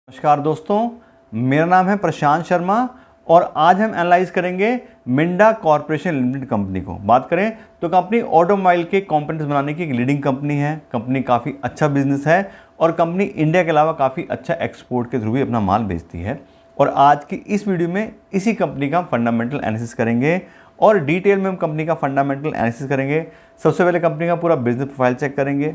नमस्कार दोस्तों, मेरा नाम है प्रशांत शर्मा और आज हम एनालाइज करेंगे मिंडा कॉर्पोरेशन लिमिटेड कंपनी को। बात करें तो कंपनी ऑटोमोबाइल के कंपोनेंट्स बनाने की एक लीडिंग कंपनी है। कंपनी काफ़ी अच्छा बिजनेस है और कंपनी इंडिया के अलावा काफ़ी अच्छा एक्सपोर्ट के थ्रू भी अपना माल बेचती है। और आज की इस वीडियो में इसी कंपनी का फंडामेंटल एनालिसिस करेंगे और डिटेल में हम कंपनी का फंडामेंटल एनालिसिस करेंगे। सबसे पहले कंपनी का पूरा बिजनेस प्रोफाइल चेक करेंगे,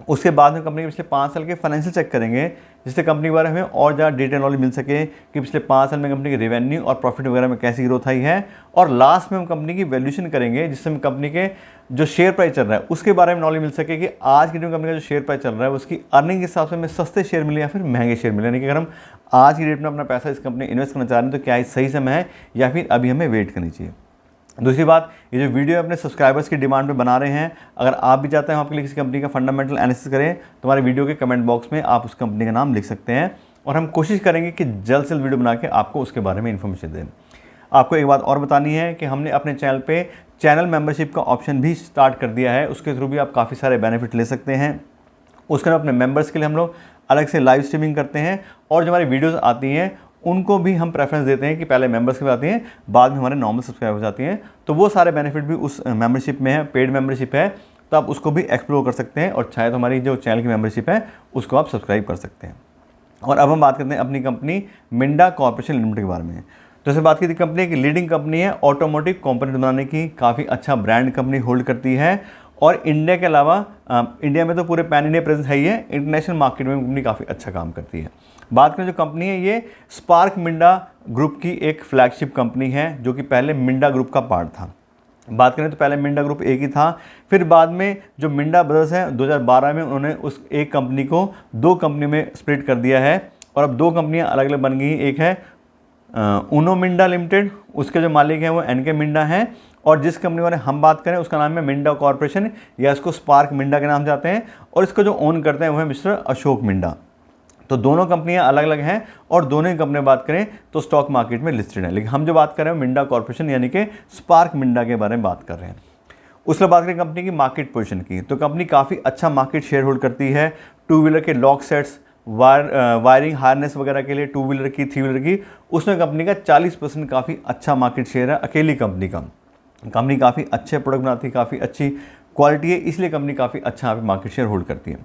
उसके बाद में कंपनी के पिछले 5 साल के फाइनेंशियल चेक करेंगे, जिससे कंपनी के बारे में और ज़्यादा डिटेल नॉलेज मिल सके कि पिछले 5 साल में कंपनी की रेवेन्यू और प्रॉफिट वगैरह में कैसी ग्रोथ आई है। और लास्ट में हम कंपनी की वैल्यूएशन करेंगे, जिससे हम कंपनी के जो शेयर प्राइस चल रहा है उसके बारे में नॉलेज मिल सके कि आज की डेट में कंपनी का जो शेयर प्राइस चल रहा है उसकी अर्निंग के हिसाब से हमें सस्ते शेयर मिले या फिर महंगे शेयर मिले। यानी कि अगर हम आज की डेट में अपना पैसा इस कंपनी इन्वेस्ट करना चाह रहे हैं तो क्या ये सही समय है या फिर अभी हमें वेट करनी चाहिए। दूसरी बात, ये जो वीडियो अपने सब्सक्राइबर्स की डिमांड पे बना रहे हैं, अगर आप भी चाहते हैं हम आपके लिए किसी कंपनी का फंडामेंटल एनालिसिस करें तो हमारे वीडियो के कमेंट बॉक्स में आप उस कंपनी का नाम लिख सकते हैं और हम कोशिश करेंगे कि जल्द से जल्द वीडियो बना के आपको उसके बारे में इन्फॉर्मेशन दें। आपको एक बात और बतानी है कि हमने अपने चैनल पे चैनल मेंबरशिप का ऑप्शन भी स्टार्ट कर दिया है। उसके थ्रू भी आप काफ़ी सारे बेनिफिट ले सकते हैं। उसके बाद अपने मेंबर्स के लिए हम लोग अलग से लाइव स्ट्रीमिंग करते हैं और जो हमारी वीडियोज़ आती हैं उनको भी हम प्रेफरेंस देते हैं कि पहले मेंबर्स के आती हैं, बाद में हमारे नॉर्मल सब्सक्राइबर्स आती हैं। तो वो सारे बेनिफिट भी उस मेंबरशिप में है, पेड मेंबरशिप है, तो आप उसको भी एक्सप्लोर कर सकते हैं और चाहे तो हमारी जो चैनल की मेंबरशिप है उसको आप सब्सक्राइब कर सकते हैं। और अब हम बात करते हैं अपनी कंपनी मिंडा कॉर्पोरेशन लिमिटेड के बारे में। जैसे बात की थी, कंपनी की लीडिंग कंपनी है, ऑटोमोटिव कंपोनेंट बनाने की काफ़ी अच्छा ब्रांड कंपनी होल्ड करती है और इंडिया के अलावा इंडिया में तो पूरे पैन इंडिया प्रेजेंस है ही है, इंटरनेशनल मार्केट में कंपनी काफ़ी अच्छा काम करती है। बात करें जो कंपनी है, ये स्पार्क मिंडा ग्रुप की एक फ्लैगशिप कंपनी है जो कि पहले मिंडा ग्रुप का पार्ट था। बात करें तो पहले मिंडा ग्रुप एक ही था, फिर बाद में जो मिंडा ब्रदर्स हैं 2012 में उन्होंने उस एक कंपनी को 2 कंपनी में स्प्लिट कर दिया है और अब 2 कंपनियां अलग अलग बन गई। एक है उनो मिंडा लिमिटेड, उसके जो मालिक हैं वो एनके मिंडा हैं, और जिस कंपनी वाले हम बात करें उसका नाम है मिंडा कॉर्पोरेशन या इसको स्पार्क मिंडा के नाम से आते हैं, और इसको जो ओन करते हैं वो है मिस्टर अशोक मिंडा। तो दोनों कंपनियां अलग अलग हैं और दोनों ही कंपनी बात करें तो स्टॉक मार्केट में लिस्टेड है, लेकिन हम जो बात कर रहे हैं मिंडा कॉर्पोरेशन यानी कि स्पार्क मिंडा के बारे में बात कर रहे हैं। उसके बाद करें कंपनी की मार्केट पोजीशन की, तो कंपनी काफ़ी अच्छा मार्केट शेयर होल्ड करती है। 2 व्हीलर के लॉक सेट्स, वायरिंग हार्नेस वगैरह के लिए 2 व्हीलर की, 3 व्हीलर की, उसमें कंपनी का 40% काफ़ी अच्छा मार्केट शेयर है अकेली कंपनी का। कंपनी काफ़ी अच्छे प्रोडक्ट बनाती है, काफ़ी अच्छी क्वालिटी है, इसलिए कंपनी काफ़ी अच्छा यहाँ पे मार्केट शेयर होल्ड करती है।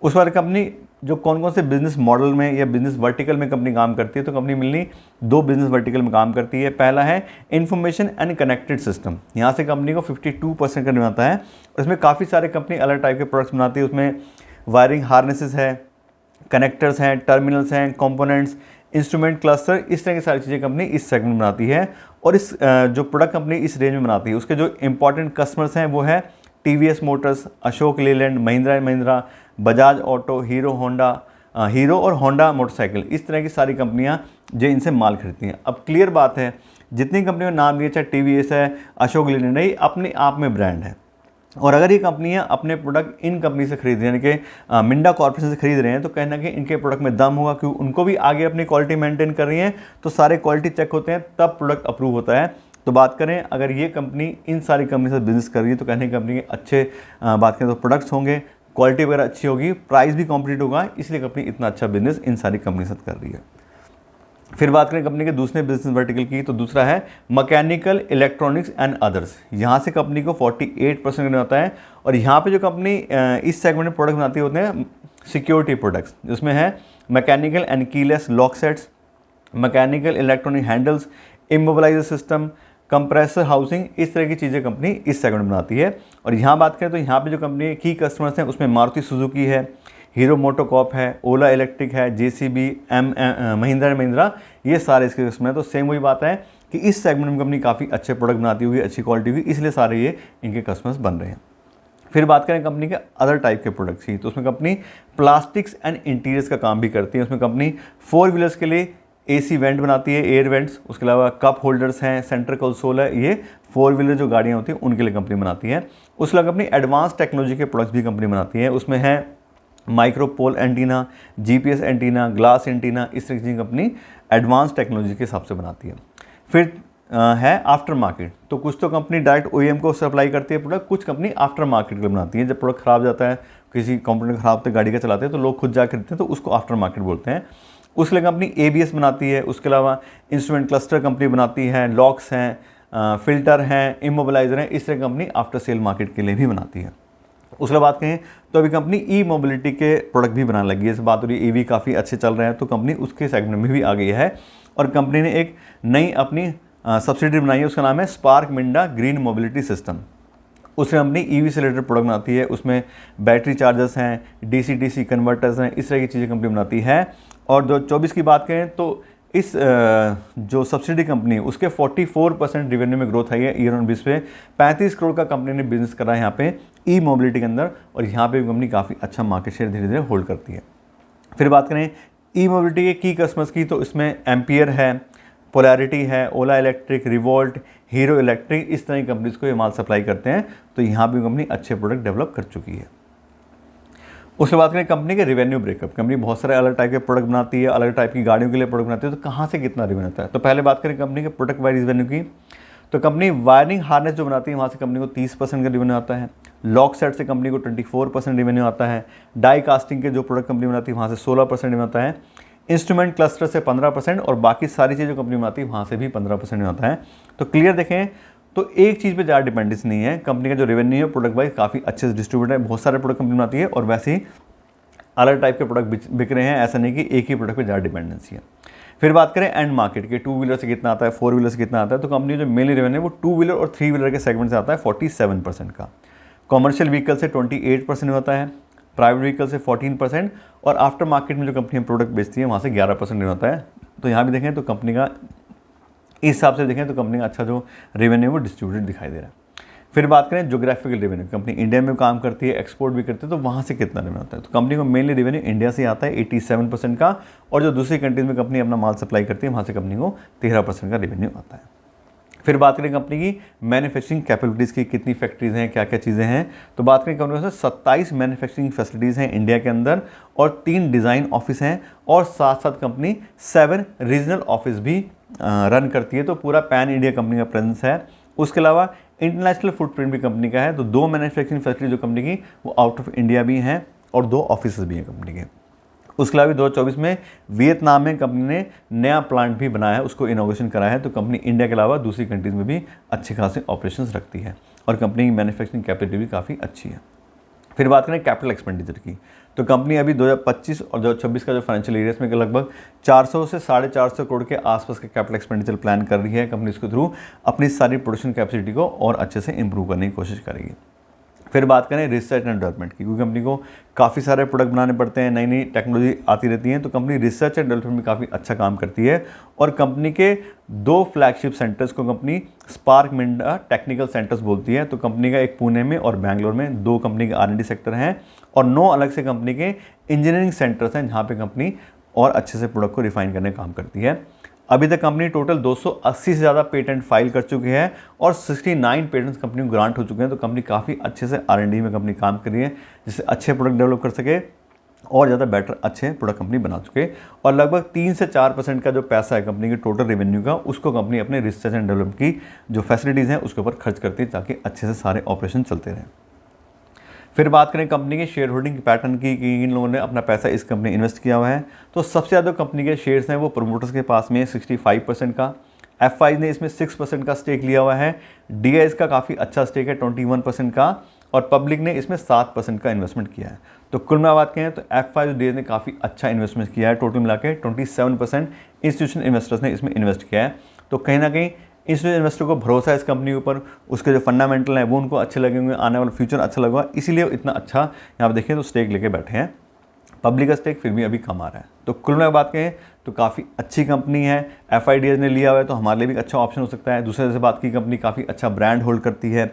उस बार कंपनी जो कौन कौन से बिजनेस मॉडल में या बिजनेस वर्टिकल में कंपनी काम करती है, तो कंपनी मिलनी 2 बिजनेस वर्टिकल में काम करती है। पहला है इंफॉर्मेशन एंड कनेक्टेड सिस्टम, यहाँ से कंपनी को 52% करने आता है और इसमें काफ़ी सारे कंपनी अलग टाइप के प्रोडक्ट्स बनाती है। उसमें वायरिंग हार्नेसेस है, कनेक्टर्स हैं, टर्मिनल्स हैं, कंपोनेंट्स, इंस्ट्रूमेंट क्लस्टर, इस तरह की सारी चीज़ें कंपनी इस सेगमेंट में बनाती है। और इस जो प्रोडक्ट कंपनी इस रेंज में बनाती है उसके जो इंपॉर्टेंट कस्टमर्स हैं वो है TVS Motors, Ashok Leyland, Mahindra and Mahindra, Bajaj auto, hero और होंडा मोटरसाइकिल, इस तरह की सारी कंपनियां जो इनसे माल खरीदती हैं। अब क्लियर बात है, जितनी कंपनियों का नाम दिया, चाहे टीवीएस है, अशोक लेलैंड है, ये अपने आप में ब्रांड है। और अगर ये कंपनियां अपने प्रोडक्ट इन कंपनी से खरीद रही हैं, यानी कि मिंडा कॉर्पोरेशन से खरीद रहे हैं, तो कहीं ना कहीं इनके प्रोडक्ट में दम होगा, क्योंकि उनको भी आगे अपनी क्वालिटी मेंटेन कर रही हैं, तो सारे क्वालिटी चेक होते हैं तब प्रोडक्ट अप्रूव होता है। तो बात करें अगर ये कंपनी इन सारी कंपनी से बिजनेस कर रही है तो कहने की कंपनी के अच्छे बात करें तो प्रोडक्ट्स होंगे, क्वालिटी वगैरह अच्छी होगी, प्राइस भी कॉम्पिटिटिव होगा, इसलिए कंपनी इतना अच्छा बिजनेस इन सारी कंपनी से कर रही है। फिर बात करें कंपनी के दूसरे बिजनेस वर्टिकल की, तो दूसरा है मैकेनिकल, इलेक्ट्रॉनिक्स एंड अदर्स। यहाँ से कंपनी को 48% करना होता है और यहाँ पे जो कंपनी इस सेगमेंट में प्रोडक्ट बनाती होते हैं सिक्योरिटी प्रोडक्ट्स, जिसमें है mechanical and keyless lock sets, mechanical electronic handles, immobiliser system, compressor housing, इस तरह की चीज़ें कंपनी इस सेगमेंट में बनाती है। और यहाँ बात करें तो यहाँ पे जो कंपनी की कस्टमर्स हैं उसमें मारुति सुजुकी है, हीरो मोटोकॉर्प है, ओला इलेक्ट्रिक है, जेसीबी, महिंद्रा एंड महिंद्रा, ये सारे इसके कस्टमर हैं। तो सेम वही बात है कि इस सेगमेंट में कंपनी काफ़ी अच्छे प्रोडक्ट बनाती होगी, अच्छी क्वालिटी होगी, इसलिए सारे ये इनके कस्टमर्स बन रहे हैं। फिर बात करें कंपनी के अदर टाइप के प्रोडक्ट्स की, तो उसमें कंपनी प्लास्टिक्स एंड इंटीरियर्स का काम भी करती है। उसमें कंपनी 4 व्हीलर्स के लिए एसी वेंट बनाती है, एयर वेंट्स, उसके अलावा कप होल्डर्स हैं, सेंटर कंसोल है, ये 4 व्हीलर जो गाड़ियाँ होती हैं उनके लिए कंपनी बनाती है। उसके अलावा कंपनी एडवांस टेक्नोलॉजी के प्रोडक्ट्स भी कंपनी बनाती है। उसमें है micropole antenna, GPS antenna, glass antenna, इस तरह की कंपनी एडवांस टेक्नोलॉजी के हिसाब से बनाती है। फिर है आफ्टर मार्केट, तो कुछ तो कंपनी डायरेक्ट ओईएम को सप्लाई करती है प्रोडक्ट, कुछ कंपनी आफ्टर मार्केट के लिए बनाती है। जब प्रोडक्ट खराब जाता है, किसी कंपोनेंट खराब तो गाड़ी का चलाते हैं तो लोग खुद जा खरीदते हैं, तो उसको आफ्टर मार्केट बोलते हैं। उसके लिए कंपनी ABS बनाती है, उसके अलावा इंस्ट्रूमेंट क्लस्टर कंपनी बनाती है, लॉक्स हैं, फिल्टर हैं, इमोबिलाइजर हैं, इस तरह कंपनी आफ्टर सेल मार्केट के लिए भी बनाती है। उसके बात करें तो अभी कंपनी ई मोबिलिटी के प्रोडक्ट भी बनाने लगी है। इस बात हो रही है EV काफ़ी अच्छे चल रहे हैं, तो कंपनी उसके सेगमेंट में भी आ गई है और कंपनी ने एक नई अपनी सब्सिडरी बनाई है, उसका नाम है spark Minda green mobility system. उसमें कंपनी EV से रिलेटेड प्रोडक्ट बनाती है, उसमें बैटरी चार्जर्स हैं, DC-DC कन्वर्टर्स हैं, इस तरह की चीज़ें कंपनी बनाती है। और 2024 की बात करें तो इस जो सब्सिडी कंपनी है उसके 44% रेवेन्यू में ग्रोथ आई है ईयर ऑन बेस पे। 35 करोड़ का कंपनी ने बिजनेस करा है यहाँ पे ई मोबिलिटी के अंदर, और यहाँ पे भी कंपनी काफ़ी अच्छा मार्केट शेयर धीरे धीरे होल्ड करती है। फिर बात करें ई मोबिलिटी के की कस्टमर्स की, तो इसमें एम्पियर है, पोलैरिटी है, ओला इलेक्ट्रिक, रिवोल्ट, हीरो इलेक्ट्रिक, इस तरह की कंपनीज को ये माल सप्लाई करते हैं। तो यहाँ भी कंपनी अच्छे प्रोडक्ट डेवलप कर चुकी है। उसके बाद करें कंपनी के रेवेन्यू ब्रेकअप। कंपनी बहुत सारे अलग टाइप के प्रोडक्ट बनाती है, अलग टाइप की गाड़ियों के लिए प्रोडक्ट बनाती है, तो कहाँ से कितना रेवेन्यू आता है। तो पहले बात करें कंपनी के प्रोडक्ट वाइज रेवेन्यू की, तो कंपनी वायरिंग हार्नेस जो बनाती है वहाँ से कंपनी को 30% का रेवेन्यू आता है। लॉक सेट से कंपनी को 24% रेवेन्यू आता है। डाई कास्टिंग के जो प्रोडक्ट कंपनी बनाती है वहाँ से 16% रेवेन्यू आता है। इंस्ट्रूमेंट क्लस्टर से 15% और बाकी सारी चीज़ें जो कंपनी बनाती है वहाँ से भी 15% में आता है। तो क्लियर देखें तो एक चीज़ पे ज़्यादा डिपेंडेंस नहीं है। कंपनी का जो रेवेन्यू है प्रोडक्ट वाइज काफ़ी अच्छे से डिस्ट्रीब्यूट है, बहुत सारे प्रोडक्ट कंपनी बनाती है और वैसे ही अलग टाइप के प्रोडक्ट बिक रहे हैं, ऐसा नहीं कि एक ही प्रोडक्ट पे ज़्यादा डिपेंडेंसी है। फिर बात करें एंड मार्केट के, 2 व्हीलर से कितना आता है, 4 व्हीलर से कितना आता है, तो कंपनी जो मेनली रेवेन्यू है वो 2 व्हीलर और 3 व्हीलर के सेगमेंट से आता है 47% का। कॉमर्शियल व्हीकल से 28% होता है, प्राइवेट व्हीकल से 14% और आफ्टर मार्केट में जो कंपनी प्रोडक्ट बेचती है वहाँ से 11% होता है। तो यहाँ भी देखें तो कंपनी का इस हिसाब से देखें तो कंपनी का अच्छा जो रेवेन्यू वो डिस्ट्रीब्यूटेड दिखाई दे रहा है। फिर बात करें ज्योग्राफिकल रेवेन्यू, कंपनी इंडिया में काम करती है, एक्सपोर्ट भी करती है, तो वहाँ से कितना रेवेन्यू आता है। तो कंपनी को मेनली रेवेन्यू इंडिया से आता है 87% का, और जो दूसरी कंट्रीज में कंपनी अपना माल सप्लाई करती है वहाँ से कंपनी को 13% का रेवेन्यू आता है। फिर बात करें कंपनी की मैन्युफैक्चरिंग कैपेबिलिटीज़ की, कितनी फैक्ट्रीज़ हैं, क्या क्या चीज़ें हैं। तो बात करें कंपनी से 27 मैन्युफैक्चरिंग फैसिलिटीज़ हैं इंडिया के अंदर और 3 डिज़ाइन ऑफिस हैं, और साथ साथ कंपनी 7 रीजनल ऑफिस भी रन करती है। तो पूरा पैन इंडिया कंपनी का प्रेजेंस है। उसके अलावा इंटरनेशनल फुटप्रिंट भी कंपनी का है, तो 2 मैन्युफैक्चरिंग फैसिलिटी जो कंपनी की वो आउट ऑफ इंडिया भी हैं और 2 ऑफिस भी हैं कंपनी के। उसके अलावा 2024 में वियतनाम में कंपनी ने नया प्लांट भी बनाया है, उसको इनोवेशन कराया है। तो कंपनी इंडिया के अलावा दूसरी कंट्रीज़ में भी अच्छे खासे ऑपरेशंस रखती है और कंपनी की मैन्युफैक्चरिंग कैपेबिलिटी भी काफ़ी अच्छी है। फिर बात करें कैपिटल एक्सपेंडिचर की, तो कंपनी अभी 2025 और 2026 का जो फाइनेंशियल ईयर में लगभग 400 से 450 करोड़ के आसपास का कैपिटल एक्सपेंडिचर प्लान कर रही है। कंपनी इसके थ्रू अपनी सारी प्रोडक्शन कैपेसिटी को और अच्छे से इंप्रूव करने की कोशिश करेगी। फिर बात करें रिसर्च एंड डेवलपमेंट की, क्योंकि कंपनी को काफ़ी सारे प्रोडक्ट बनाने पड़ते हैं, नई नई टेक्नोलॉजी आती रहती है, तो कंपनी रिसर्च एंड डेवलपमेंट में काफ़ी अच्छा काम करती है। और कंपनी के 2 फ्लैगशिप सेंटर्स को company spark Minda technical centres बोलती है। तो कंपनी का एक पुणे में और बैंगलोर में 2 कंपनी के R&D सेक्टर हैं और 9 अलग से कंपनी के इंजीनियरिंग सेंटर्स हैं, जहाँ पे कंपनी और अच्छे से प्रोडक्ट को रिफाइन करने का काम करती है। अभी तक कंपनी टोटल 280 से ज़्यादा पेटेंट फाइल कर चुकी है और 69 पेटेंट्स कंपनी को ग्रांट हो चुके हैं। तो कंपनी काफ़ी अच्छे से R&D में कंपनी काम कर रही है, जिससे अच्छे प्रोडक्ट डेवलप कर सके और ज़्यादा बेटर अच्छे प्रोडक्ट कंपनी बना चुके। और लगभग 3 से 4% का जो पैसा है कंपनी के टोटल रेवेन्यू का, उसको कंपनी अपने रिसर्च एंड डेवलपमेंट की जो फैसिलिटीज़ हैं उसके ऊपर खर्च करती है, ताकि अच्छे से सारे ऑपरेशन चलते रहें। फिर बात करें कंपनी के शेयर होल्डिंग पैटर्न की, कि इन लोगों ने अपना पैसा इस कंपनी इन्वेस्ट किया हुआ है। तो सबसे ज़्यादा कंपनी के शेयर्स हैं वो प्रमोटर्स के पास में 65% का, FI ने इसमें 6% का स्टेक लिया हुआ है, DIS का काफ़ी अच्छा स्टेक है 21% का, और पब्लिक ने इसमें 7% का इन्वेस्टमेंट किया है। तो कुल में बात करें तो FI और DIS ने काफ़ी अच्छा इन्वेस्टमेंट किया है, टोटल मिला के 27% इंस्टीट्यूशनल इन्वेस्टर्स ने इसमें इन्वेस्ट किया है। तो कहीं ना कहीं इंस्टीट्यूशनल इन्वेस्टर को भरोसा है इस कंपनी के ऊपर, उसके जो फंडामेंटल हैं वो उनको अच्छे लगेंगे, आने वाला फ्यूचर अच्छा लगेगा, इसीलिए इतना अच्छा यहाँ पर देखें तो स्टेक लेके बैठे हैं। पब्लिक का स्टेक फिर भी अभी कम आ रहा है। तो कुल में बात करें तो काफ़ी अच्छी कंपनी है, FIDS ने लिया हुआ है तो हमारे लिए भी अच्छा ऑप्शन हो सकता है। दूसरे से बात की कंपनी काफ़ी अच्छा ब्रांड होल्ड करती है,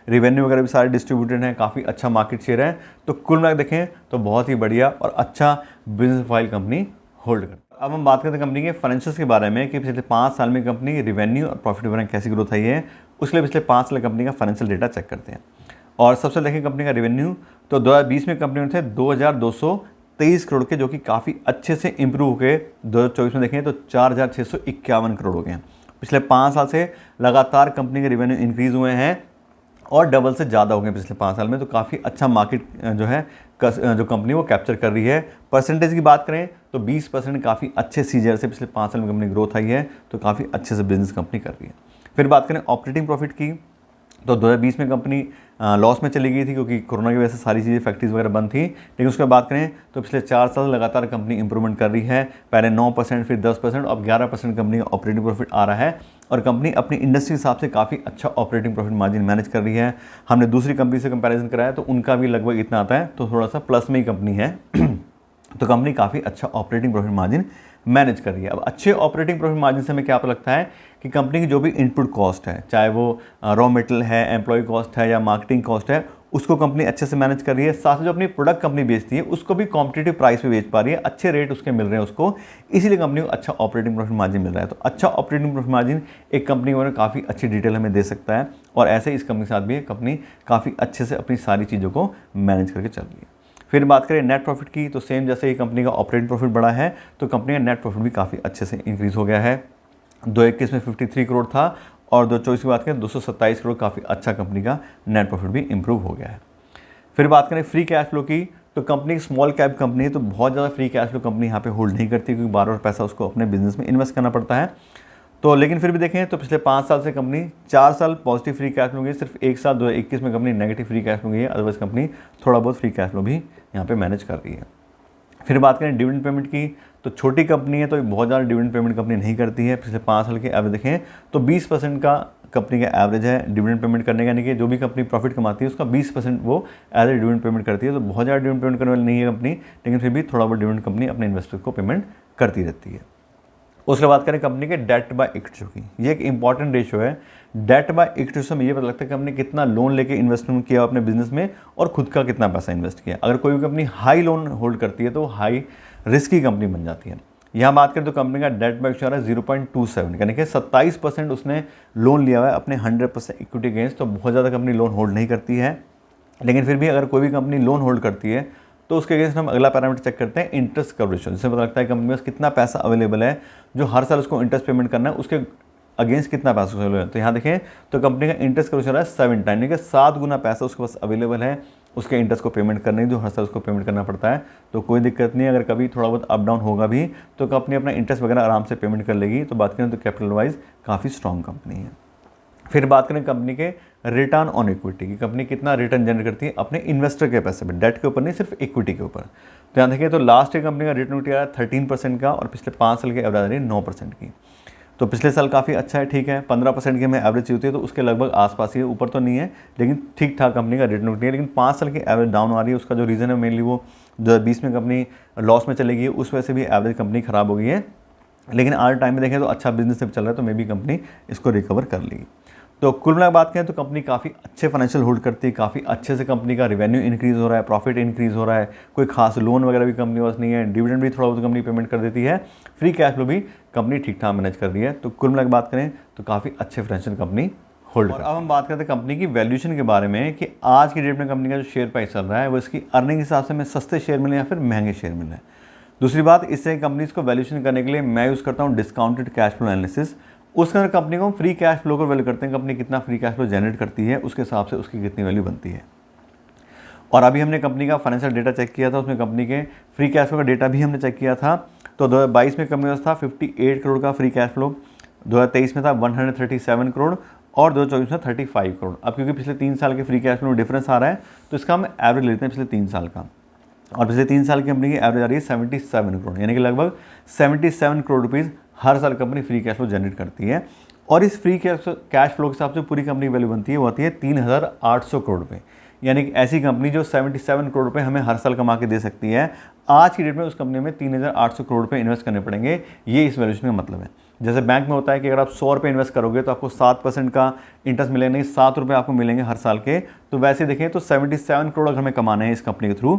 रेवेन्यू वगैरह भी सारे डिस्ट्रीब्यूटेड हैं, काफ़ी अच्छा मार्केट शेयर है। तो कुल में देखें तो बहुत ही बढ़िया और अच्छा बिजनेस फाइल कंपनी होल्ड करती है। अब हम बात करते हैं कंपनी के फाइनेंशियल्स के बारे में, कि पिछले 5 साल में कंपनी की रेवेन्यू और प्रॉफिट वगैरह कैसी ग्रोथ आई है। उसके लिए पिछले 5 साल कंपनी का फाइनेंशियल डेटा चेक करते हैं। और सबसे देखें कंपनी का रेवेन्यू, तो 2020 में कंपनी थे 2223 करोड़ के, जो कि काफ़ी अच्छे से इंप्रूव हो गए। 2024 में देखें तो 4651 करोड़ हो गए हैं। पिछले 5 साल से लगातार कंपनी के रेवेन्यू इंक्रीज़ हुए हैं और डबल से ज़्यादा हो गए पिछले 5 साल में। तो काफ़ी अच्छा मार्केट जो है जो कंपनी वो कैप्चर कर रही है। परसेंटेज की बात करें तो 20% काफ़ी अच्छे सीजर से पिछले 5 साल में कंपनी ग्रोथ आई है, तो काफ़ी अच्छे से बिजनेस कंपनी कर रही है। फिर बात करें ऑपरेटिंग प्रॉफिट की, तो 2020 में कंपनी लॉस में चली गई थी क्योंकि कोरोना की वजह से सारी चीज़ें फैक्ट्रीज वगैरह बंद थी। लेकिन उसके बाद बात करें तो पिछले 4 साल लगातार कंपनी इंप्रूवमेंट कर रही है। पहले 9%, फिर 10%, अब 11% कंपनी का ऑपरेटिंग प्रॉफिट आ रहा है और कंपनी अपनी इंडस्ट्री के हिसाब से काफ़ी अच्छा ऑपरेटिंग प्रॉफिट मार्जिन मैनेज कर रही है। हमने दूसरी कंपनी से कंपैरिजन कराया तो उनका भी लगभग इतना आता है, तो थोड़ा सा प्लस में ही कंपनी है। तो कंपनी काफ़ी अच्छा ऑपरेटिंग प्रॉफिट मार्जिन मैनेज कर रही है। अब अच्छे ऑपरेटिंग प्रॉफिट मार्जिन से हमें क्या पता लगता है कि कंपनी की जो भी इनपुट कॉस्ट है, चाहे वो रॉ मटेरियल है, एम्प्लॉय कॉस्ट है या मार्केटिंग कॉस्ट है, उसको कंपनी अच्छे से मैनेज कर रही है। साथ ही जो अपनी प्रोडक्ट कंपनी बेचती है उसको भी कॉम्पिटिटिव प्राइस पे बेच पा रही है, अच्छे रेट उसके मिल रहे हैं उसको, इसीलिए कंपनी को अच्छा ऑपरेटिंग प्रॉफिट मार्जिन मिल रहा है। तो अच्छा ऑपरेटिंग प्रॉफिट मार्जिन एक कंपनी को काफ़ी अच्छी डिटेल हमें दे सकता है और ऐसे इस कंपनी के साथ भी कंपनी काफ़ी अच्छे से अपनी सारी चीज़ों को मैनेज करके चल रही है। फिर बात करें नेट प्रॉफिट की, तो सेम जैसे ही कंपनी का ऑपरेटिंग प्रॉफिट बढ़ा है तो कंपनी का नेट प्रॉफिट भी काफ़ी अच्छे से इंक्रीज़ हो गया है। 2021 में 53 करोड़ था और 2024 की बात करें 227 करोड़, काफ़ी अच्छा कंपनी का नेट प्रॉफिट भी इंप्रूव हो गया है। फिर बात करें फ्री कैश फ्लो की, तो कंपनी एक स्मॉल कैप कंपनी है तो बहुत ज़्यादा फ्री कैश फ्लो कंपनी यहाँ पे होल्ड नहीं करती क्योंकि बार बार पैसा उसको अपने बिजनेस में इन्वेस्ट करना पड़ता है। तो लेकिन फिर भी देखें तो पिछले 5 साल से कंपनी 4 साल पॉजिटिव फ्री कैश फ्लो गई, सिर्फ 1 साल 2021 में company negative free cash flow गई है। अदरवाइज कंपनी थोड़ा बहुत फ्री कैश फ्लो भी यहाँ पे मैनेज कर रही है। फिर बात करें डिविडेंड पेमेंट की, तो छोटी कंपनी है तो बहुत ज़्यादा डिविडेंड पेमेंट कंपनी नहीं करती है। पिछले 5 साल के एवरेज देखें तो 20% का कंपनी का एवरेज है डिविडेंड पेमेंट करने का, यानी कि जो भी कंपनी प्रॉफिट कमाती है उसका 20% वो एज ए डिविडेंड पेमेंट करती है। तो बहुत ज़्यादा डिविडेंड पेमेंट करने वाली नहीं है कंपनी, लेकिन फिर भी थोड़ा बहुत डिविडेंड कंपनी अपने इन्वेस्टर को पेमेंट करती रहती है। उसके बात करें कंपनी के डेट बाय इक्विटी की, ये एक इंपॉर्टेंट रेशियो है। डेट बाय इक्विटी से हमें ये पता लगता है कि कंपनी कितना लोन लेके इन्वेस्टमेंट किया अपने बिजनेस में और खुद का कितना पैसा इन्वेस्ट किया। अगर कोई भी कंपनी हाई लोन होल्ड करती है तो हाई रिस्की कंपनी बन जाती है। यहाँ बात करें तो कंपनी का डेट बाय इक्विटी है 0.27, यानी कि 27% उसने लोन लिया हुआ है अपने 100% इक्विटी अगेंस्ट। तो बहुत ज़्यादा कंपनी लोन होल्ड नहीं करती है, लेकिन फिर भी अगर कोई भी कंपनी लोन होल्ड करती है तो उसके अगेंस्ट हम अगला पैरामीटर चेक करते हैं इंटरेस्ट कवरेज रेशियो, जिससे पता लगता है कंपनी में कितना पैसा अवेलेबल है जो हर साल उसको इंटरेस्ट पेमेंट करना है, उसके अगेंस्ट कितना पैसा अवेलेबल है। तो यहाँ देखें तो कंपनी का इंटरेस्ट कवरेज है 7 टाइम, यानी कि 7 गुना पैसा उसके पास अवेलेबल है उसके इंटरेस्ट को पेमेंट करने जो हर साल उसको पेमेंट करना पड़ता है। तो कोई दिक्कत नहीं है, अगर कभी थोड़ा बहुत अप डाउन होगा भी तो कंपनी अपना इंटरेस्ट वगैरह आराम से पेमेंट कर लेगी। तो बात करें तो कैपिटल वाइज काफ़ी स्ट्रॉन्ग कंपनी है। फिर बात करें कंपनी के रिटर्न ऑन इक्विटी की, कंपनी कितना रिटर्न जनरेट करती है अपने इन्वेस्टर के पैसे पे, डेट के ऊपर नहीं सिर्फ इक्विटी के ऊपर। तो यहाँ देखिए तो लास्ट ईयर कंपनी का रिटर्न इक्विटी आ रहा है 13% का और पिछले 5 साल के एवरेज आ रही है 9% की। तो पिछले साल काफ़ी अच्छा है, ठीक है। 15% की हमें एवरेज होती है तो उसके लगभग आसपास ही है, ऊपर तो नहीं है लेकिन ठीक ठाक कंपनी का रिटर्न इक्विटी है। लेकिन 5 साल की एवरेज डाउन आ रही है, उसका जो रीज़न है मेनली वो 2020 में कंपनी लॉस में चली गई है, उस वजह से भी एवरेज कंपनी ख़राब हो गई है। लेकिन आज टाइम में देखें तो अच्छा बिजनेस चल रहा है तो मे बी कंपनी इसको रिकवर कर लेगी। तो कुल मिलाकर बात करें तो कंपनी काफ़ी अच्छे फाइनेंशियल होल्ड करती है, काफ़ी अच्छे से कंपनी का रेवेन्यू इंक्रीज़ हो रहा है, प्रॉफिट इंक्रीज़ हो रहा है, कोई खास लोन वगैरह भी कंपनी पास नहीं है, डिविडेंड भी थोड़ा बहुत कंपनी पेमेंट कर देती है, फ्री कैश फ्लो भी कंपनी ठीक ठाक मैनेज कर रही है। तो कुल मिलाकर बात करें तो काफ़ी अच्छे फाइनेंशियल कंपनी होल्ड कर। अब हम बात करते हैं कंपनी की वैल्यूएशन के बारे में कि आज की डेट में कंपनी का जो शेयर प्राइस चल रहा है वो इसकी अर्निंग के हिसाब से हमें सस्ते शेयर मिले या फिर महंगे शेयर मिले। दूसरी बात, इससे कंपनीज को वैल्यूएशन करने के लिए मैं यूज़ करता हूँ डिस्काउंटेड कैश फ्लो एनालिसिस। उसके अंदर कंपनी को हम फ्री कैश फ्लो को वैल्यू करते हैं, कंपनी कितना फ्री कैश फ्लो जनरेट करती है उसके हिसाब से उसकी कितनी वैल्यू बनती है। और अभी हमने कंपनी का फाइनेंशियल डेटा चेक किया था, उसमें कंपनी के फ्री कैश फ्लो का डेटा भी हमने चेक किया था। तो 2022 में कंपनी का था 58 करोड़ का फ्री कैश फ्लो, 2023 में था 137 करोड़ और 2024 में 35 करोड़। अब क्योंकि पिछले 3 साल के फ्री कैश फ्लो में डिफरेंस आ रहा है तो इसका हम एवरेज लेते हैं पिछले 3 साल का, और पिछले 3 साल की कंपनी की एवरेज आ रही है 77 करोड़, यानी कि लगभग 77 करोड़ रुपीज़ हर साल company free cash flow generate करती है। और इस फ्री कैश फ्लो के हिसाब से पूरी कंपनी की वैल्यू बनती है वो आती है 3800 करोड़ रुपये, यानी कि ऐसी कंपनी जो 77 करोड़ रुपये हमें हर साल कमा के दे सकती है, आज की डेट में उस कंपनी में 3800 करोड़ रुपये इन्वेस्ट करने पड़ेंगे। ये इस वैल्यूएशन का मतलब है। जैसे बैंक में होता है कि अगर आप 100 रुपये इन्वेस्ट करोगे तो आपको 7% का इंटरेस्ट मिलेगा, नहीं 7 रुपये आपको मिलेंगे हर साल के। तो वैसे देखें तो 77 करोड़ अगर हमें कमाने हैं इस कंपनी के थ्रू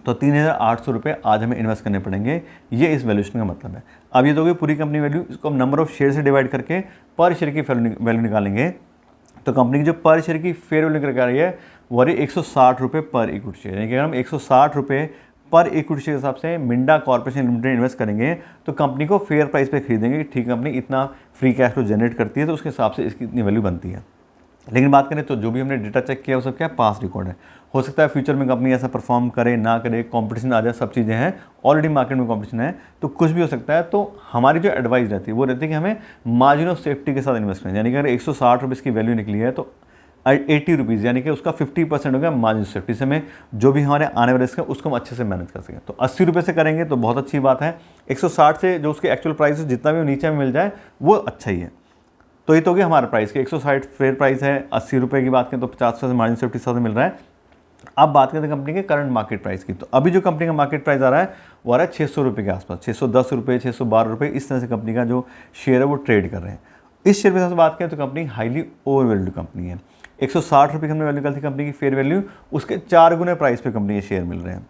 तो 3800 रुपये आज हमें इन्वेस्ट करने पड़ेंगे। ये इस वैल्यूएशन का मतलब है। अब ये तो होगी पूरी कंपनी वैल्यू, इसको हम नंबर ऑफ शेयर से डिवाइड करके पर शेयर की वैल्यू निकालेंगे। तो कंपनी की जो पर शेयर की फेयर वैल्यू निकल रही है वो रही 160 रुपये पर इक्विटी शेयर, यानी कि अगर हम 160 रुपये पर इक्विटी शेयर के हिसाब से मिंडा कॉर्पोरेशन लिमिटेड इन्वेस्ट करेंगे तो कंपनी को फेयर प्राइस पे खरीदेंगे। ठीक, कंपनी इतना फ्री कैश फ्लो जनरेट करती है तो उसके हिसाब से इसकी इतनी वैल्यू बनती है। लेकिन बात करें तो जो भी हमने डेटा चेक किया वो सब क्या पास रिकॉर्ड है। हो सकता है फ्यूचर में कंपनी ऐसा परफॉर्म करे ना करे, कंपटीशन आ जाए, सब चीज़ें हैं, ऑलरेडी मार्केट में कंपटीशन है, तो कुछ भी हो सकता है। तो हमारी जो एडवाइस रहती है वो रहती है कि हमें मार्जिन ऑफ सेफ्टी के साथ इन्वेस्ट करें। यानी कि अगर 160 रुपये की वैल्यू निकली है तो 80 रुपीज़ यानी कि उसका 50% हो गया मार्जिन सेफ्टी से, में जो भी हमारे आने वाले रिस्क है उसको हम अच्छे से मैनेज कर सकें। तो 80 रुपये से करेंगे तो बहुत अच्छी बात है। 160 से जो उसके एक्चुअल प्राइस है जितना भी वो नीचे में मिल जाए वो अच्छा ही है। तो ये तो हो गया हमारा प्राइस के 160 फेयर प्राइस है। 80 रुपये की बात करें तो 50% मार्जिन सेफ्टी साथ मिल रहा है। अब बात करते हैं कंपनी के करंट मार्केट प्राइस की। तो अभी जो कंपनी का मार्केट प्राइस आ रहा है वो आ रहा है 600 रुपये के आसपास, 610 रुपये, 612 रुपये, इस तरह से कंपनी का जो शेयर है वो ट्रेड कर रहे हैं। इस शेयर के साथ बात करें तो company highly over valued company है। 160 रुपये की हमने वैल्यू निकाली थी कंपनी की फेयर वैल्यू, उसके 4 गुने प्राइस पे कंपनी के शेयर मिल रहे हैं।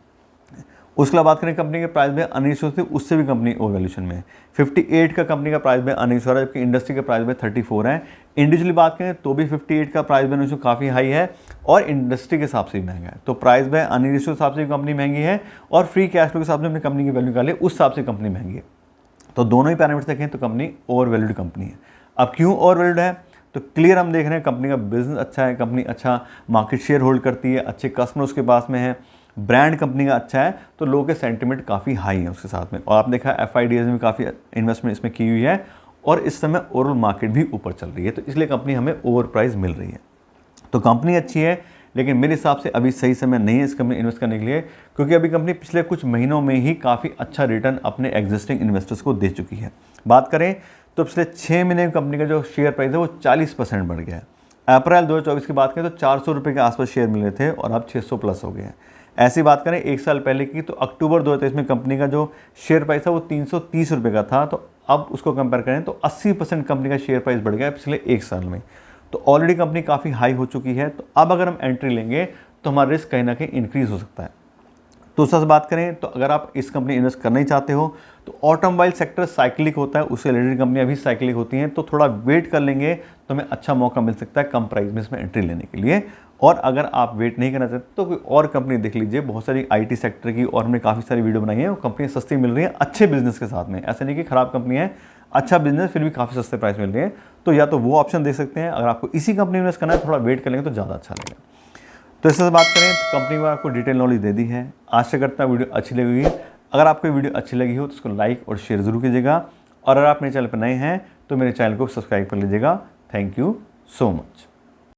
उसके बाद बात करें कंपनी के प्राइस में अर्निंग्स थी, उससे भी कंपनी ओवर वैल्यूशन में है। 58 का कंपनी का प्राइस में अर्निंग्स हो रहा है, जबकि इंडस्ट्री के प्राइस में 34 है। इंडिविजुअली बात करें तो भी 58 का प्राइस में काफ़ी हाई है और इंडस्ट्री के हिसाब से भी महंगा है। तो प्राइस में अर्निंग्स के हिसाब से कंपनी महंगी है और फ्री कैश फ्लो के हिसाब से अपनी कंपनी की वैल्यू निकाली उस हिसाब से कंपनी महंगी है। तो दोनों ही पैरामीटर्स देखें तो कंपनी ओवर वैल्यूड कंपनी है। अब क्यों ओवर वैल्यूड है, तो क्लियर हम देख रहे हैं कंपनी का बिजनेस अच्छा है, कंपनी अच्छा मार्केट शेयर होल्ड करती है, अच्छे कस्टमर उसके पास में है, ब्रांड कंपनी का अच्छा है, तो लोगों के सेंटिमेंट काफ़ी हाई है उसके साथ में। और आपने देखा FIDs में काफ़ी इन्वेस्टमेंट इसमें की हुई है और इस समय ओवरऑल मार्केट भी ऊपर चल रही है, तो इसलिए कंपनी हमें ओवर प्राइस मिल रही है। तो कंपनी अच्छी है, लेकिन मेरे हिसाब से अभी सही समय नहीं है इस कंपनी इन्वेस्ट करने के लिए, क्योंकि अभी कंपनी पिछले कुछ महीनों में ही काफ़ी अच्छा रिटर्न अपने एग्जिस्टिंग इन्वेस्टर्स को दे चुकी है। बात करें तो पिछले 6 महीने में कंपनी का जो शेयर प्राइस है वो 40% बढ़ गया है। अप्रैल 2024 की बात करें तो 400 रुपये के आसपास शेयर मिल रहे थे और अब 600 प्लस हो गए हैं। ऐसी बात करें एक साल पहले की तो अक्टूबर 2023 में कंपनी का जो शेयर प्राइस था वो 330 रुपये का था, तो अब उसको कंपेयर करें तो 80% कंपनी का शेयर प्राइस बढ़ गया है पिछले एक साल में। तो ऑलरेडी कंपनी काफ़ी हाई हो चुकी है, तो अब अगर हम एंट्री लेंगे तो हमारा रिस्क कहीं ना कहीं इंक्रीज़ हो सकता है। तो सच बात करें तो अगर आप इस कंपनी इन्वेस्ट करना ही चाहते हो तो ऑटोमोबाइल सेक्टर साइक्लिक होता है, उससे रिलेटेड कंपनियां भी साइक्लिक होती हैं, तो थोड़ा वेट कर लेंगे तो हमें अच्छा मौका मिल सकता है कम प्राइस में इसमें एंट्री लेने के लिए। और अगर आप वेट नहीं करना चाहते तो कोई और कंपनी देख लीजिए, बहुत सारी IT सेक्टर की और हमने काफ़ी सारी वीडियो बनाई है, वो कंपनियाँ सस्ती मिल रही हैं अच्छे बिजनेस के साथ में। ऐसा नहीं कि खराब कंपनी है, अच्छा बिजनेस फिर भी काफ़ी सस्ते प्राइस मिल रही है, तो या तो वो ऑप्शन देख सकते हैं। अगर आपको इसी कंपनी में इन्वेस्ट करना है थोड़ा वेट कर लेंगे तो ज़्यादा अच्छा लगेगा। तो इससे बात करें तो कंपनी में आपको डिटेल नॉलेज दे दी है। आशा करता हूँ वीडियो अच्छी लगी। अगर आपको वीडियो अच्छी लगी हो तो उसको लाइक और शेयर ज़रूर कीजिएगा, और अगर आप मेरे चैनल पर नए हैं तो मेरे चैनल को सब्सक्राइब कर लीजिएगा। Thank you so much.